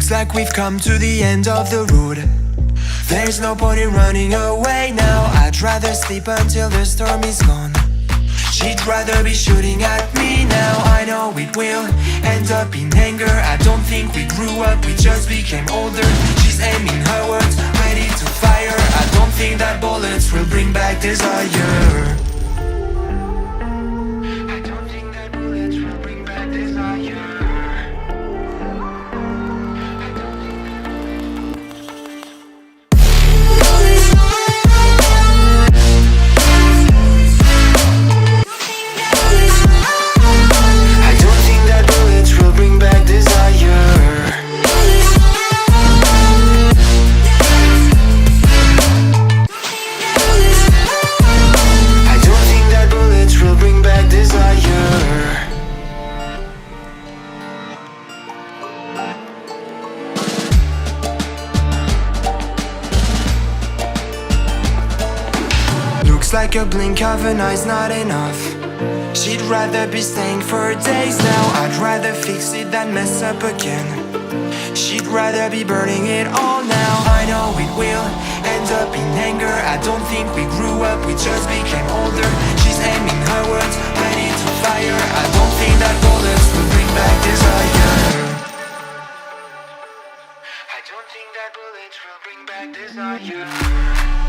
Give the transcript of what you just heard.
Looks like we've come to the end of the road. There's no point in running away now. I'd rather sleep until the storm is gone. She'd rather be shooting at me now. I know it will end up in anger. I don't think we grew up, we just became older. She's aiming her words, ready to fire. I don't think that bullets will bring back desire. I don't think that bullets will bring back desire. Looks like a blink of an eye's not enough. She'd rather be staying for days now. I'd rather fix it than mess up again. She'd rather be burning it all now. I know it will end up in anger. I don't think we grew up, we just became older. She's aiming her words, ready to fire. I don't think that bullets will bring back desire. I don't think that bullets will bring back desire.